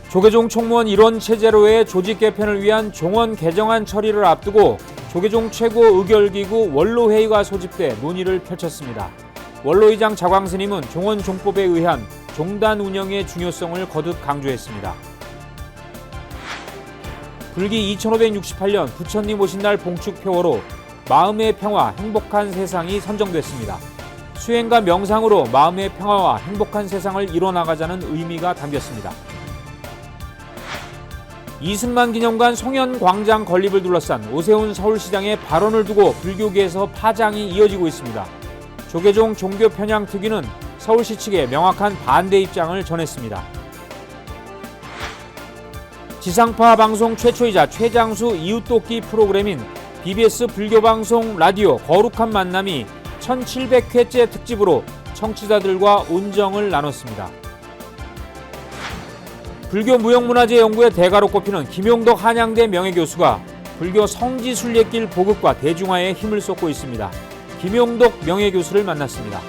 조계종 총무원 일원 체제로의 조직 개편을 위한 종원 개정안 처리를 앞두고 조계종 최고의결기구 원로회의가 소집돼 논의를 펼쳤습니다. 원로의장 자광스님은 종원 종법에 의한 종단 운영의 중요성을 거듭 강조했습니다. 불기 2568년 부처님 오신 날 봉축표어로 마음의 평화, 행복한 세상이 선정됐습니다. 수행과 명상으로 마음의 평화와 행복한 세상을 이뤄나가자는 의미가 담겼습니다. 이승만 기념관 송현광장 건립을 둘러싼 오세훈 서울시장의 발언을 두고 불교계에서 파장이 이어지고 있습니다. 조계종 종교편향특위는 서울시 측에 명확한 반대 입장을 전했습니다. 지상파 방송 최초이자 최장수 이웃돕기 프로그램인 BBS 불교방송 라디오 거룩한 만남이 1700회째 특집으로 청취자들과 온정을 나눴습니다. 불교 무형문화재 연구의 대가로 꼽히는 김용덕 한양대 명예교수가 불교 성지순례길 보급과 대중화에 힘을 쏟고 있습니다. 김용덕 명예교수를 만났습니다.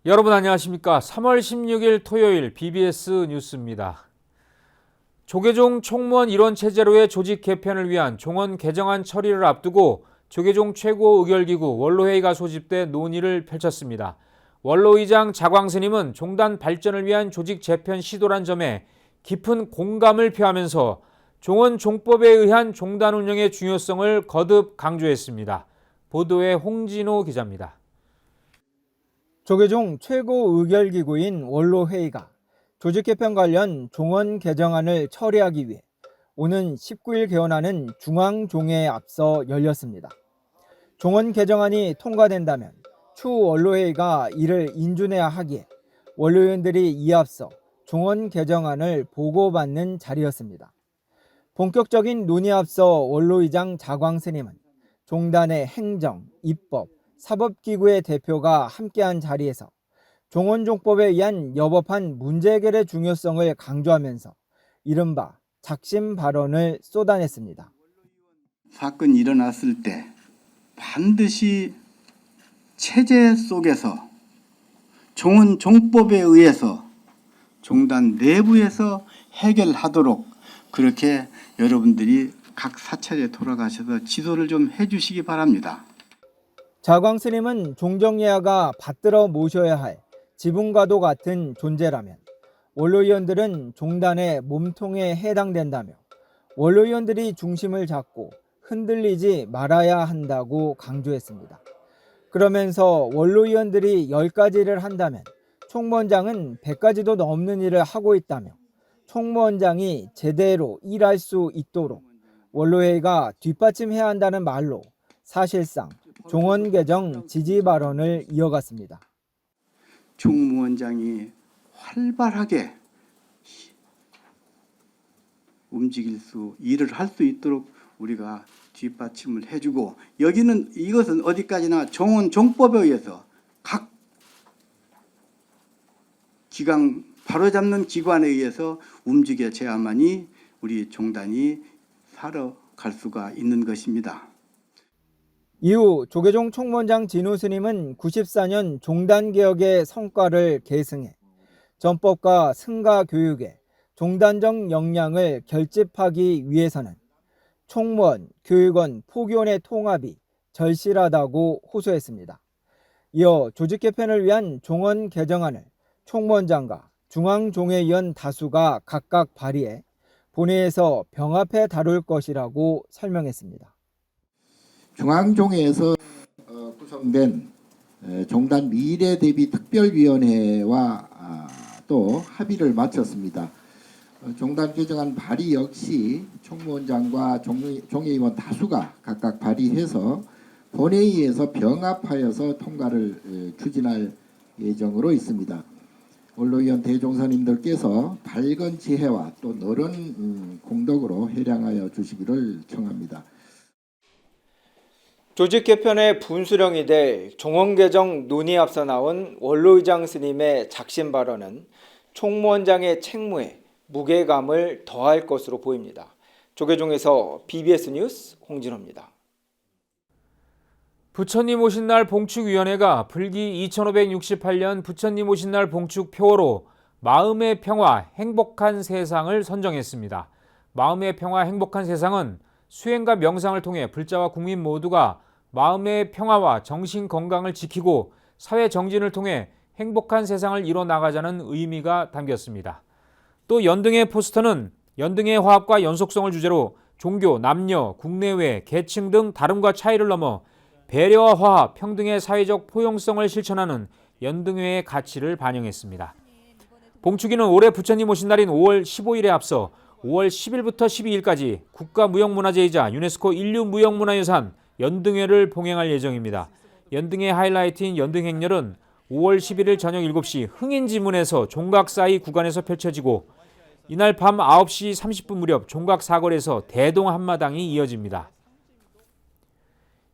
여러분 안녕하십니까? 3월 16일 토요일 BBS 뉴스입니다. 조계종 총무원 일원 체제로의 조직 개편을 위한 종원 개정안 처리를 앞두고 조계종 최고의결기구 원로회의가 소집돼 논의를 펼쳤습니다. 원로의장 자광스님은 종단 발전을 위한 조직 재편 시도란 점에 깊은 공감을 표하면서 종원 종법에 의한 종단 운영의 중요성을 거듭 강조했습니다. 보도에 홍진호 기자입니다. 조계종 최고의결기구인 원로회의가 조직 개편 관련 종원 개정안을 처리하기 위해 오는 19일 개원하는 중앙종회에 앞서 열렸습니다. 종원 개정안이 통과된다면 추후 원로회의가 이를 인준해야 하기에 원로위원들이 이에 앞서 종원 개정안을 보고받는 자리였습니다. 본격적인 논의에 앞서 원로의장 자광스님은 종단의 행정, 입법, 사법기구의 대표가 함께한 자리에서 종원종법에 의한 여법한 문제해결의 중요성을 강조하면서 이른바 작심 발언을 쏟아냈습니다. 사건이 일어났을 때 반드시 체제 속에서 종원종법에 의해서 종단 내부에서 해결하도록 그렇게 여러분들이 각 사찰에 돌아가셔서 지도를 좀 해주시기 바랍니다. 자광스님은 종정예하가 받들어 모셔야 할 지붕과도 같은 존재라면 원로위원들은 종단의 몸통에 해당된다며 원로위원들이 중심을 잡고 흔들리지 말아야 한다고 강조했습니다. 그러면서 원로위원들이 10가지를 한다면 총무원장은 100가지도 넘는 일을 하고 있다며 총무원장이 제대로 일할 수 있도록 원로회의가 뒷받침해야 한다는 말로 사실상 종원 개정 지지 발언을 이어갔습니다. 총무원장이 활발하게 일을 할 수 있도록 우리가 뒷받침을 해주고 이것은 어디까지나 종원종법에 의해서 각 기관 바로잡는 기관에 의해서 움직여져야만이 우리 종단이 살아갈 수가 있는 것입니다. 이후 조계종 총무원장 진우 스님은 94년 종단개혁의 성과를 계승해 전법과 승가 교육의 종단적 역량을 결집하기 위해서는 총무원, 교육원, 포교원의 통합이 절실하다고 호소했습니다. 이어 조직 개편을 위한 종원 개정안을 총무원장과 중앙종회위원 다수가 각각 발의해 본회의에서 병합해 다룰 것이라고 설명했습니다. 중앙종회에서 구성된 종단 미래 대비 특별위원회와 또 합의를 마쳤습니다. 종단 개정안 발의 역시 총무원장과 종회의원 다수가 각각 발의해서 본회의에서 병합하여서 통과를 추진할 예정으로 있습니다. 원로위원 대종사님들께서 밝은 지혜와 또 너른 공덕으로 회량하여 주시기를 청합니다. 조직 개편의 분수령이 될 종원 개정 논의에 앞서 나온 원로의장 스님의 작심 발언은 총무원장의 책무에 무게감을 더할 것으로 보입니다. 조계종에서 BBS 뉴스 홍진호입니다. 부처님 오신 날 봉축위원회가 불기 2568년 부처님 오신 날 봉축 표어로 마음의 평화, 행복한 세상을 선정했습니다. 마음의 평화, 행복한 세상은 수행과 명상을 통해 불자와 국민 모두가 마음의 평화와 정신 건강을 지키고 사회 정진을 통해 행복한 세상을 이뤄나가자는 의미가 담겼습니다. 또 연등의 포스터는 연등의 화합과 연속성을 주제로 종교, 남녀, 국내외, 계층 등 다름과 차이를 넘어 배려와 화합, 평등의 사회적 포용성을 실천하는 연등회의 가치를 반영했습니다. 봉축일은 올해 부처님 오신 날인 5월 15일에 앞서 5월 10일부터 12일까지 국가무형문화재이자 유네스코 인류무형문화유산 연등회를 봉행할 예정입니다. 연등회 하이라이트인 연등행렬은 5월 11일 저녁 7시 흥인지문에서 종각사이 구간에서 펼쳐지고 이날 밤 9시 30분 무렵 종각사거리에서 대동 한마당이 이어집니다.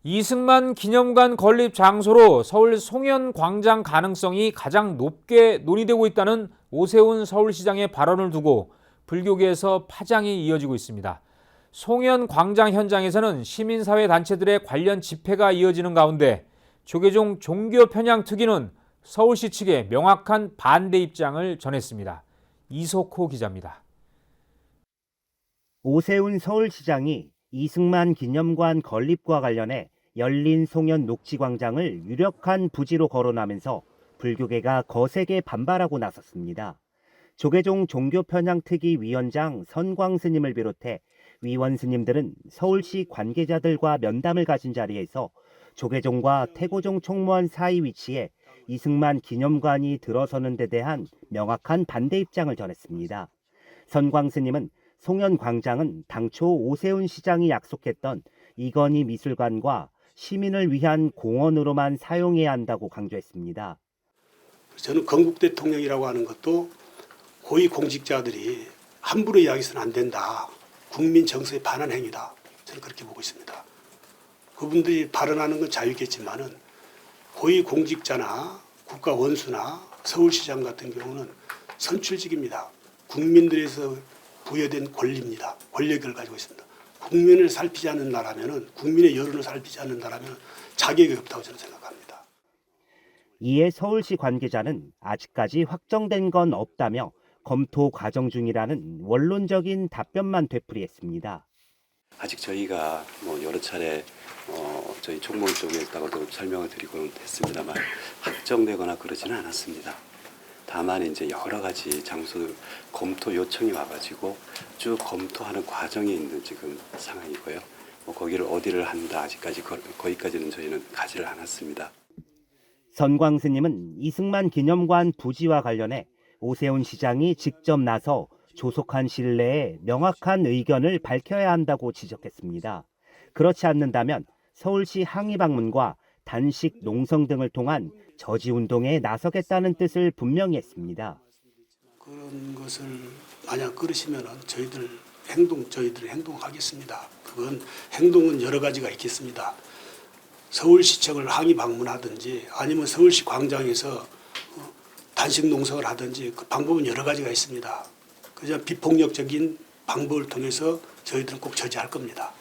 이승만 기념관 건립 장소로 서울 송현광장 가능성이 가장 높게 논의되고 있다는 오세훈 서울시장의 발언을 두고 불교계에서 파장이 이어지고 있습니다. 송현광장 현장에서는 시민사회 단체들의 관련 집회가 이어지는 가운데 조계종 종교 편향 특위는 서울시 측에 명확한 반대 입장을 전했습니다. 이석호 기자입니다. 오세훈 서울시장이 이승만 기념관 건립과 관련해 열린 송현 녹지광장을 유력한 부지로 거론하면서 불교계가 거세게 반발하고 나섰습니다. 조계종 종교편향특위 위원장 선광 스님을 비롯해 위원 스님들은 서울시 관계자들과 면담을 가진 자리에서 조계종과 태고종 총무원 사이 위치에 이승만 기념관이 들어서는 데 대한 명확한 반대 입장을 전했습니다. 선광 스님은 송현광장은 당초 오세훈 시장이 약속했던 이건희 미술관과 시민을 위한 공원으로만 사용해야 한다고 강조했습니다. 저는 건국 대통령이라고 하는 것도 고위 공직자들이 함부로 이야기해서는 안 된다. 국민 정서에 반한 행위다. 저는 그렇게 보고 있습니다. 그분들이 발언하는 건 자유겠지만은 고위 공직자나 국가 원수나 서울시장 같은 경우는 선출직입니다. 국민들에서 부여된 권리입니다. 권력을 가지고 있습니다. 국민을 살피지 않는 나라면은 국민의 여론을 살피지 않는 나라면 자격이 없다고 저는 생각합니다. 이에 서울시 관계자는 아직까지 확정된 건 없다며 검토 과정 중이라는 원론적인 답변만 되풀이했습니다. 아직 저희가 여러 차례 저희 총무원 쪽에다가도 설명을 드리고는 했습니다만 확정되거나 그러지는 않았습니다. 다만 이제 여러 가지 장소 검토 요청이 와가지고 쭉 검토하는 과정에 있는 지금 상황이고요. 거기를 어디를 한다 아직까지 거기까지는 저희는 가지를 않았습니다. 선광 스님은 이승만 기념관 부지와 관련해 오세훈 시장이 직접 나서 조속한 시일 내에 명확한 의견을 밝혀야 한다고 지적했습니다. 그렇지 않는다면 서울시 항의 방문과 단식 농성 등을 통한 저지운동에 나서겠다는 뜻을 분명히 했습니다. 그런 것을 만약 그러시면 저희들 행동하겠습니다. 그건 행동은 여러 가지가 있겠습니다. 서울시청을 항의 방문하든지 아니면 서울시 광장에서 단식 농성을 하든지 그 방법은 여러 가지가 있습니다. 그저 비폭력적인 방법을 통해서 저희들은 꼭 저지할 겁니다.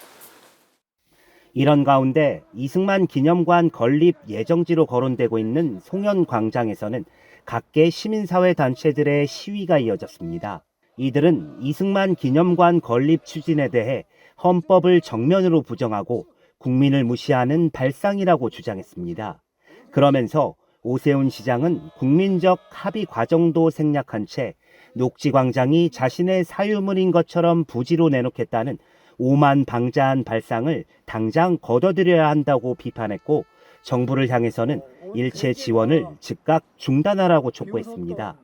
이런 가운데 이승만 기념관 건립 예정지로 거론되고 있는 송현광장에서는 각계 시민사회 단체들의 시위가 이어졌습니다. 이들은 이승만 기념관 건립 추진에 대해 헌법을 정면으로 부정하고 국민을 무시하는 발상이라고 주장했습니다. 그러면서 오세훈 시장은 국민적 합의 과정도 생략한 채 녹지광장이 자신의 사유물인 것처럼 부지로 내놓겠다는 오만방자한 발상을 당장 거둬들여야 한다고 비판했고 정부를 향해서는 일체 지원을 즉각 중단하라고 촉구했습니다.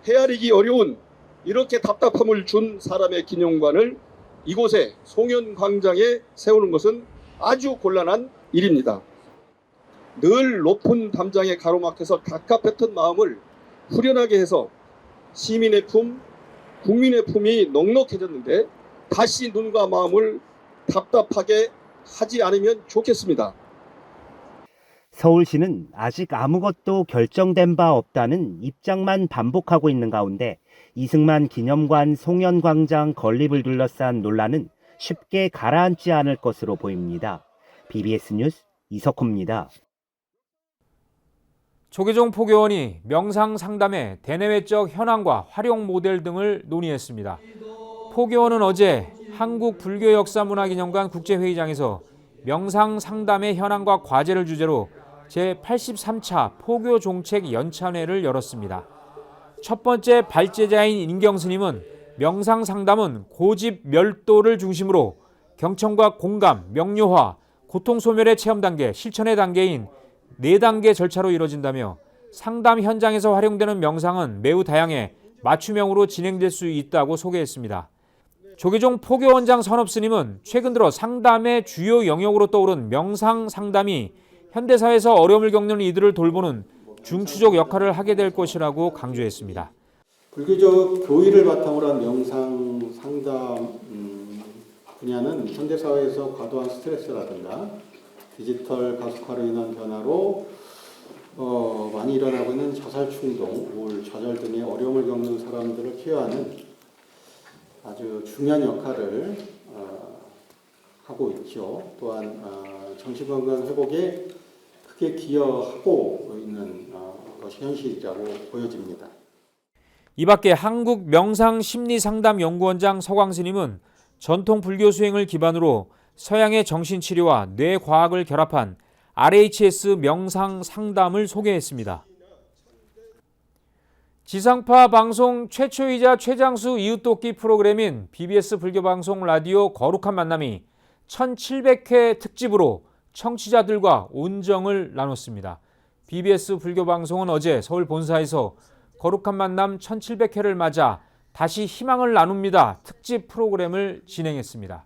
헤아리기 어려운 이렇게 답답함을 준 사람의 기념관을 이곳에 송현광장에 세우는 것은 아주 곤란한 일입니다. 늘 높은 담장에 가로막혀서 갑갑했던 마음을 후련하게 해서 시민의 품, 국민의 품이 넉넉해졌는데 다시 눈과 마음을 답답하게 하지 않으면 좋겠습니다. 서울시는 아직 아무것도 결정된 바 없다는 입장만 반복하고 있는 가운데 이승만 기념관 송현광장 건립을 둘러싼 논란은 쉽게 가라앉지 않을 것으로 보입니다. BBS 뉴스 이석호입니다. 조계종 포교원이 명상 상담의 대내외적 현황과 활용 모델 등을 논의했습니다. 포교원은 어제 한국불교역사문화기념관 국제회의장에서 명상 상담의 현황과 과제를 주제로 제83차 포교종책 연찬회를 열었습니다. 첫 번째 발제자인 인경스님은 명상 상담은 고집 멸도를 중심으로 경청과 공감, 명료화, 고통 소멸의 체험 단계, 실천의 단계인 4단계 절차로 이루어진다며 상담 현장에서 활용되는 명상은 매우 다양해 맞춤형으로 진행될 수 있다고 소개했습니다. 조계종 포교원장 선업스님은 최근 들어 상담의 주요 영역으로 떠오른 명상 상담이 현대사회에서 어려움을 겪는 이들을 돌보는 중추적 역할을 하게 될 것이라고 강조했습니다. 불교적 교의를 바탕으로 한 명상 상담 분야는 현대사회에서 과도한 스트레스라든가 디지털 가속화로 인한 변화로 많이 일어나고 있는 자살 충동, 우울, 좌절 등의 어려움을 겪는 사람들을 케어하는 아주 중요한 역할을 하고 있죠. 또한 정신건강 회복에 크게 기여하고 있는 것이 현실이라고 보여집니다. 이 밖에 한국명상심리상담연구원장 서광스님은 전통 불교 수행을 기반으로 서양의 정신치료와 뇌과학을 결합한 RHS 명상 상담을 소개했습니다. 지상파 방송 최초이자 최장수 이웃돕기 프로그램인 BBS 불교방송 라디오 거룩한 만남이 1700회 특집으로 청취자들과 온정을 나눴습니다. BBS 불교방송은 어제 서울 본사에서 거룩한 만남 1700회를 맞아 다시 희망을 나눕니다 특집 프로그램을 진행했습니다.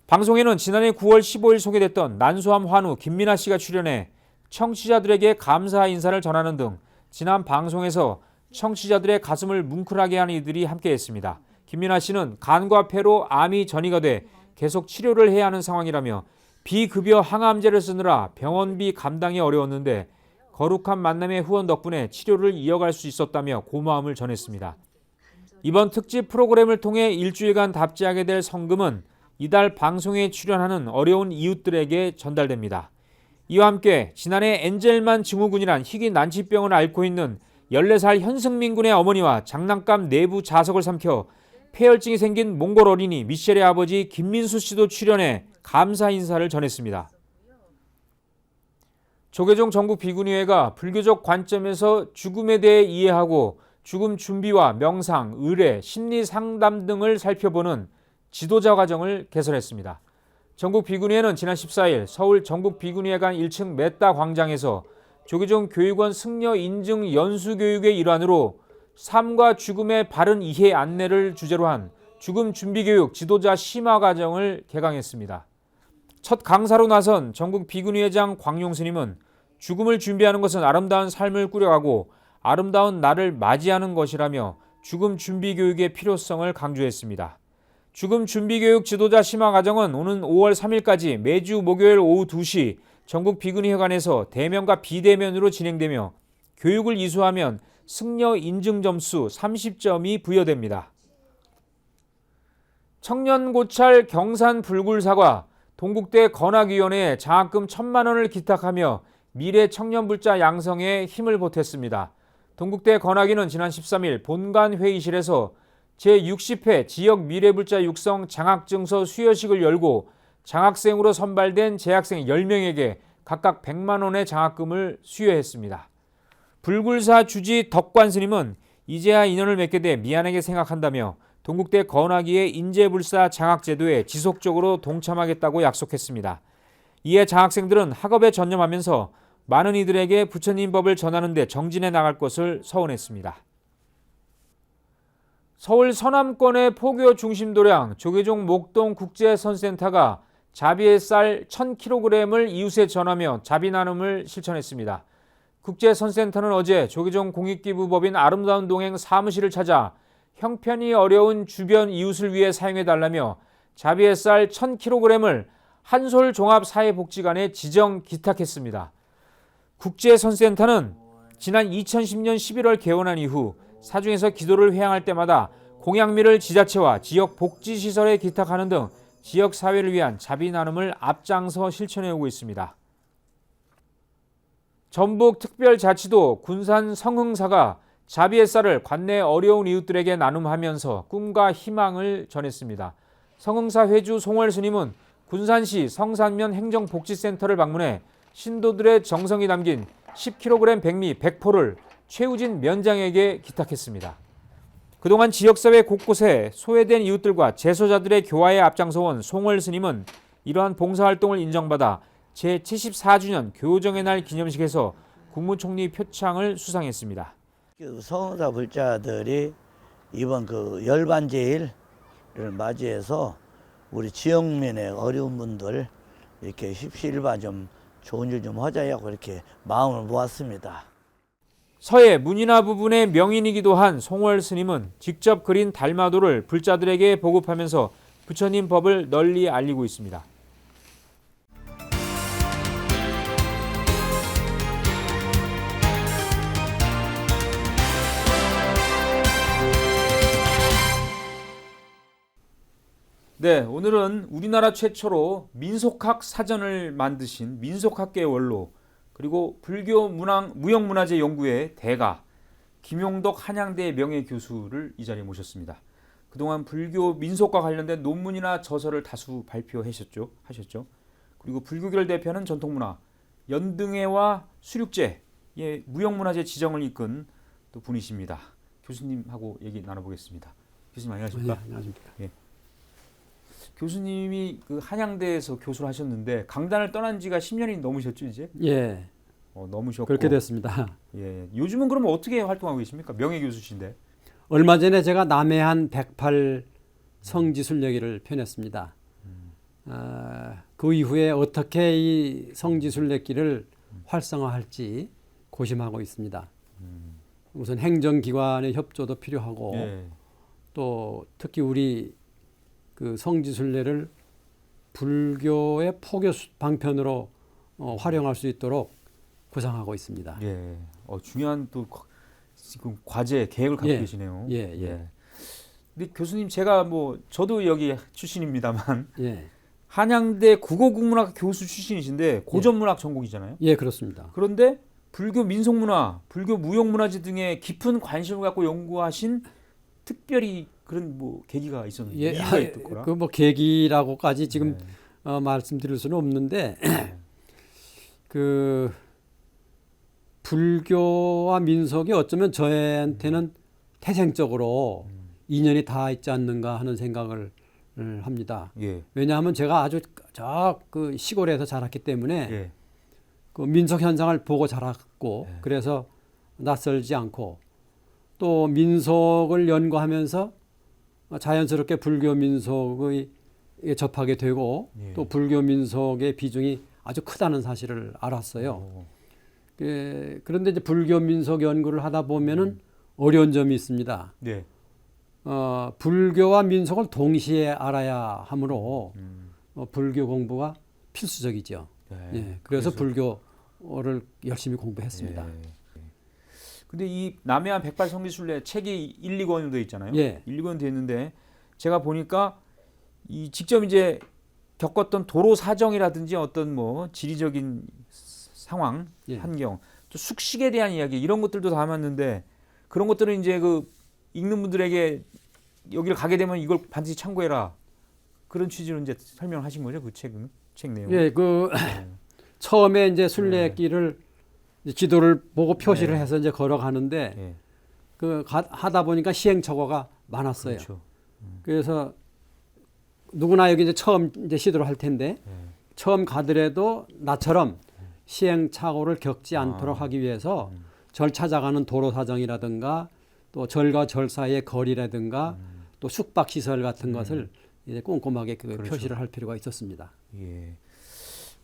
방송에는 지난해 9월 15일 소개됐던 난소암 환우 김민아 씨가 출연해 청취자들에게 감사 인사를 전하는 등 지난 방송에서 청취자들의 가슴을 뭉클하게 한 이들이 함께했습니다. 김민아 씨는 간과 폐로 암이 전이가 돼 계속 치료를 해야 하는 상황이라며 비급여 항암제를 쓰느라 병원비 감당이 어려웠는데 거룩한 만남의 후원 덕분에 치료를 이어갈 수 있었다며 고마움을 전했습니다. 이번 특집 프로그램을 통해 일주일간 답지하게 될 성금은 이달 방송에 출연하는 어려운 이웃들에게 전달됩니다. 이와 함께 지난해 엔젤만 증후군이란 희귀 난치병을 앓고 있는 14살 현승민 군의 어머니와 장난감 내부 자석을 삼켜 폐혈증이 생긴 몽골 어린이 미셸의 아버지 김민수 씨도 출연해 감사 인사를 전했습니다. 조계종 전국 비구니회가 불교적 관점에서 죽음에 대해 이해하고 죽음 준비와 명상, 의례, 심리 상담 등을 살펴보는 지도자 과정을 개설했습니다. 전국 비구니회는 지난 14일 서울 전국 비구니회관 1층 메따 광장에서 조계종 교육원 승려 인증 연수 교육의 일환으로 삶과 죽음의 바른 이해 안내를 주제로 한 죽음 준비 교육 지도자 심화 과정을 개강했습니다. 첫 강사로 나선 전국 비구니회장 광용 스님은 죽음을 준비하는 것은 아름다운 삶을 꾸려가고 아름다운 날을 맞이하는 것이라며 죽음 준비 교육의 필요성을 강조했습니다. 죽음 준비 교육 지도자 심화 과정은 오는 5월 3일까지 매주 목요일 오후 2시 전국 비구니회관에서 대면과 비대면으로 진행되며 교육을 이수하면 승려 인증 점수 30점이 부여됩니다. 청년고찰 경산 불굴사가 동국대 건학위원회에 장학금 1,000만 원을 기탁하며 미래 청년불자 양성에 힘을 보탰습니다. 동국대 건학위는 지난 13일 본관 회의실에서 제60회 지역 미래불자 육성 장학증서 수여식을 열고 장학생으로 선발된 재학생 10명에게 각각 100만 원의 장학금을 수여했습니다. 불굴사 주지 덕관 스님은 이제야 인연을 맺게 돼 미안하게 생각한다며 동국대 건학위의 인재불사 장학제도에 지속적으로 동참하겠다고 약속했습니다. 이에 장학생들은 학업에 전념하면서 많은 이들에게 부처님 법을 전하는 데 정진해 나갈 것을 서원했습니다. 서울 서남권의 포교 중심 도량 조계종 목동 국제선센터가 자비의 쌀 1,000kg을 이웃에 전하며 자비 나눔을 실천했습니다. 국제선센터는 어제 조계종 공익기부법인 아름다운 동행 사무실을 찾아 형편이 어려운 주변 이웃을 위해 사용해달라며 자비의 쌀 1,000kg을 한솔종합사회복지관에 지정 기탁했습니다. 국제선센터는 지난 2010년 11월 개원한 이후 사중에서 기도를 회향할 때마다 공양미를 지자체와 지역 복지시설에 기탁하는 등 지역 사회를 위한 자비 나눔을 앞장서 실천해 오고 있습니다. 전북특별자치도 군산 성흥사가 자비의 쌀을 관내 어려운 이웃들에게 나눔하면서 꿈과 희망을 전했습니다. 성흥사 회주 송월 스님은 군산시 성산면 행정복지센터를 방문해 신도들의 정성이 담긴 10kg 백미 100포를 최우진 면장에게 기탁했습니다. 그동안 지역사회 곳곳에 소외된 이웃들과 재소자들의 교화에 앞장서온 송월 스님은 이러한 봉사활동을 인정받아 제74주년 교정의 날 기념식에서 국무총리 표창을 수상했습니다. 성흥사 불자들이 이번 열반제일을 맞이해서 우리 지역민의 어려운 분들 이렇게 십시일반 좀 좋은 일 좀 하자 하고 이렇게 마음을 모았습니다. 서해 문인화 부분의 명인이기도 한 송월 스님은 직접 그린 달마도를 불자들에게 보급하면서 부처님 법을 널리 알리고 있습니다. 네, 오늘은 우리나라 최초로 민속학 사전을 만드신 민속학계의 원로 그리고 불교 무형문화재 연구의 대가 김용덕 한양대 명예교수를 이 자리에 모셨습니다. 그동안 불교 민속과 관련된 논문이나 저서를 다수 발표하셨죠. 그리고 불교계를 대표하는 전통문화 연등회와 수륙제의 무형문화재 지정을 이끈 또 분이십니다. 교수님하고 얘기 나눠보겠습니다. 교수님 안녕하십니까? 네, 안녕하십니까? 예. 교수님이 그 한양대에서 교수를 하셨는데 강단을 떠난 지가 10년이 넘으셨죠 이제? 예. 넘으셨고 그렇게 됐습니다. 예. 요즘은 그럼 어떻게 활동하고 계십니까? 명예 교수신데. 얼마 전에 제가 남해안 108 성지순례기를 펴냈습니다. 그 이후에 어떻게 이 성지순례기를 활성화할지 고심하고 있습니다. 우선 행정기관의 협조도 필요하고 예. 또 특히 우리 그 성지순례를 불교의 포교 방편으로 활용할 수 있도록 구상하고 있습니다. 예. 중요한 또 지금 과제 계획을 갖고 예. 계시네요. 예. 근데 교수님 제가 저도 여기 출신입니다만 예. 한양대 국어국문학 교수 출신이신데 고전문학 전공이잖아요. 예, 그렇습니다. 그런데 불교 민속문화, 불교 무형문화재 등에 깊은 관심을 갖고 연구하신 특별히 그런 계기가 있었는데 예, 이유가 있더라. 그 계기라고까지 지금 말씀드릴 수는 없는데 그 불교와 민속이 어쩌면 저한테는 태생적으로 인연이 다 있지 않는가 하는 생각을 합니다. 예. 왜냐하면 제가 아주 그 시골에서 자랐기 때문에 예. 그 민속 현상을 보고 자랐고 그래서 낯설지 않고 또 민속을 연구하면서 자연스럽게 불교 민속에 접하게 되고 또 불교 민속의 비중이 아주 크다는 사실을 알았어요. 그런데 이제 불교 민속 연구를 하다 보면은 어려운 점이 있습니다. 네. 불교와 민속을 동시에 알아야 하므로 불교 공부가 필수적이죠. 예, 그래서 불교를 열심히 공부했습니다. 근데 이 남해안 108 성지순례 책이 1, 2권으로 되어 있잖아요. 예. 1, 2권 되어 있는데 제가 보니까 이 직접 이제 겪었던 도로 사정이라든지 어떤 지리적인 상황, 환경, 또 숙식에 대한 이야기 이런 것들도 담았는데 그런 것들은 이제 그 읽는 분들에게 여기를 가게 되면 이걸 반드시 참고해라. 그런 취지로 이제 설명을 하신 거죠, 그 책 내용. 예, 처음에 이제 순례길을 지도를 보고 표시를 해서 이제 걸어가는데 하다 보니까 시행착오가 많았어요. 그렇죠. 그래서 누구나 여기 이제 처음 이제 시도를 할 텐데 처음 가더라도 나처럼 시행착오를 겪지 않도록 하기 위해서 절 찾아가는 도로 사정이라든가 또 절과 절 사이의 거리라든가 또 숙박 시설 같은 것을 이제 꼼꼼하게 표시를 할 필요가 있었습니다. 예.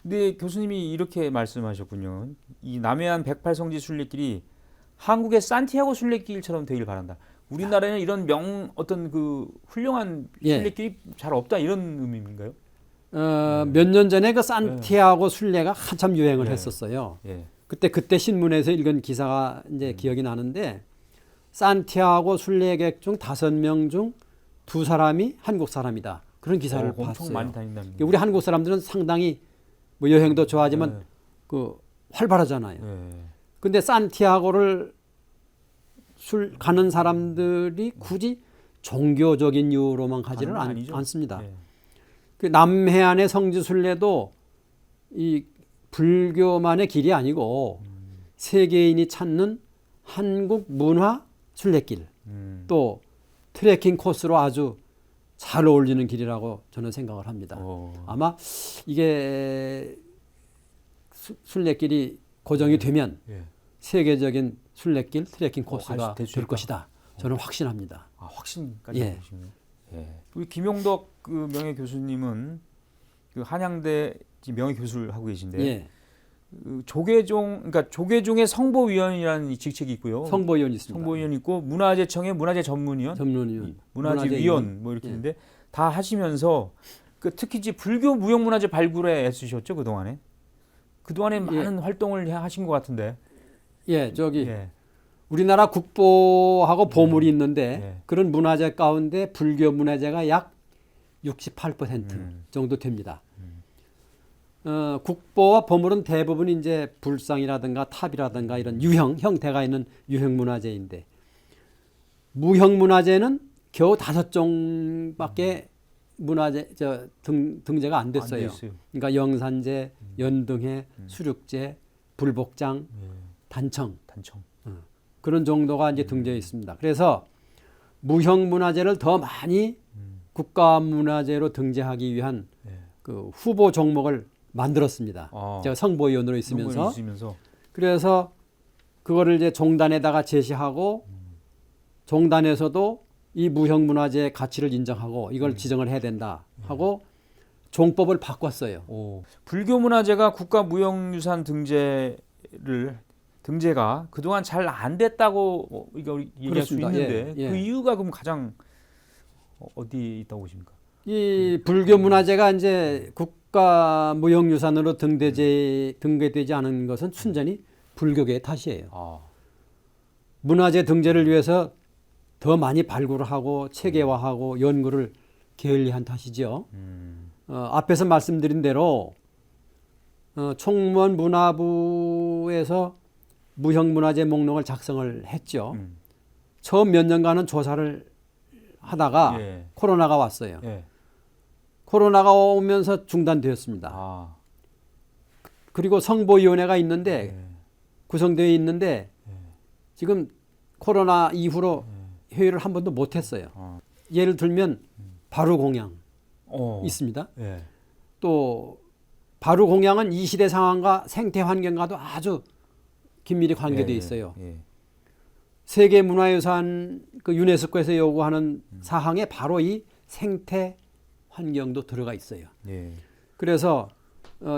근데 교수님이 이렇게 말씀하셨군요. 이 남해안 108 성지 순례길이 한국의 산티아고 순례길처럼 되길 바란다. 우리나라에는 이런 어떤 그 훌륭한 순례길이 잘 없다 이런 의미인가요? 몇 년 전에 그 산티아고 순례가 한참 유행을 했었어요. 그때 신문에서 읽은 기사가 이제 기억이 나는데 산티아고 순례객 중 5명 중 2사람이 한국 사람이다. 그런 기사를 엄청 봤어요. 많이 다닌다는. 우리 한국 사람들은 상당히 뭐 여행도 좋아하지만 네. 그 활발하잖아요. 네. 근데 산티아고를 가는 사람들이 굳이 종교적인 이유로만 가지는 가는 건 아니죠. 않습니다. 네. 그 남해안의 성지순례도 이 불교만의 길이 아니고 세계인이 찾는 한국 문화 순례길, 또 트레킹 코스로 아주 잘 어울리는 길이라고 저는 생각을 합니다. 아마 이게 순례길이 고정이 되면 예. 세계적인 순례길 트레킹 코스가 될 수 될 있다. 것이다. 저는 확신합니다. 아, 확신까지 예. 보시네요. 예. 우리 김용덕 그 명예 교수님은 그 한양대 명예 교수를 하고 계신데 예. 그 그러니까 조계종의 성보위원이라는 이 직책이 있고요. 성보위원 있습니다. 성보위원 있고 문화재청의 문화재 전문위원, 전문위원, 문화재위원 뭐 이렇게 예. 있는데 다 하시면서 그 특히 이제 불교 무형문화재 발굴에 애쓰셨죠 그 동안에. 그 동안에 많은 활동을 하신 것 같은데. 예, 저기 예. 우리나라 국보하고 보물이 있는데 예. 그런 문화재 가운데 불교 문화재가 약 68% 정도 됩니다. 국보와 보물은 대부분 이제 불상이라든가 탑이라든가 이런 유형 형태가 있는 유형 문화재인데 무형 문화재는 겨우 5종밖에 문화재 등재가 안 됐어요. 그러니까 영산재, 연등회, 수륙재, 불복장, 단청 그런 정도가 이제 등재해 있습니다. 그래서 무형 문화재를 더 많이 국가 문화재로 등재하기 위한 그 후보 종목을 만들었습니다. 제가 성보위원으로 있으면서 그래서 그거를 이제 종단에다가 제시하고 종단에서도 이 무형 문화재의 가치를 인정하고 이걸 지정을 해야 된다 하고 종법을 바꿨어요. 불교 문화재가 국가 무형유산 등재가 그동안 잘 안 됐다고 이거 얘기할 수 있는데 그 이유가 그럼 가장 어디 있다고 보십니까? 이 불교 문화재가 이제 국가 무형유산으로 등재되지 않은 것은 순전히 불교계의 탓이에요. 문화재 등재를 위해서 더 많이 발굴을 하고 체계화하고 연구를 게을리한 탓이죠. 앞에서 말씀드린 대로 총무원 문화부에서 무형문화재 목록을 작성을 했죠. 처음 몇 년간은 조사를 하다가 코로나가 왔어요. 코로나가 오면서 중단되었습니다. 그리고 성보위원회가 있는데 구성되어 있는데 지금 코로나 이후로 회의를 한 번도 못했어요. 예를 들면 바루공양 있습니다. 또 바루공양은 이 시대 상황과 생태 환경과도 아주 긴밀히 관계되어 있어요. 세계문화유산 그 유네스코에서 요구하는 사항에 바로 이 생태 환경도 들어가 있어요. 그래서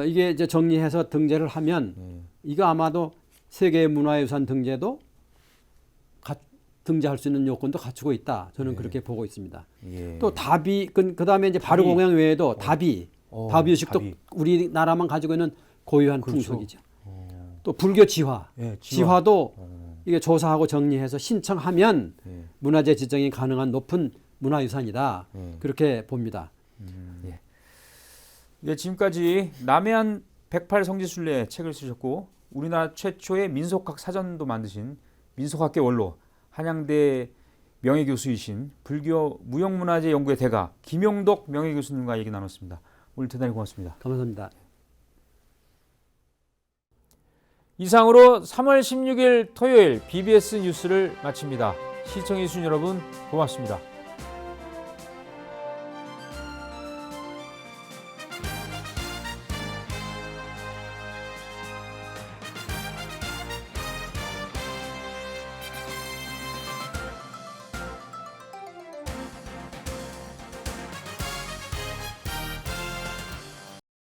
이게 이제 정리해서 등재를 하면 이거 아마도 세계문화유산 등재도 등재할 수 있는 요건도 갖추고 있다. 저는 그렇게 보고 있습니다. 또 다비 그다음에 이제 바루공양 외에도 다비 의식도 우리나라만 가지고 있는 고유한 풍속이죠. 또 불교 지화도 이게 조사하고 정리해서 신청하면 문화재 지정이 가능한 높은 문화유산이다. 그렇게 봅니다. 지금까지 남해안 108성지순례 책을 쓰셨고 우리나라 최초의 민속학 사전도 만드신 민속학계 원로 한양대 명예교수이신 불교 무형문화재 연구의 대가 김용덕 명예교수님과 얘기 나눴습니다. 오늘 대단히 고맙습니다. 감사합니다. 이상으로 3월 16일 토요일 BBS 뉴스를 마칩니다. 시청해주신 여러분 고맙습니다.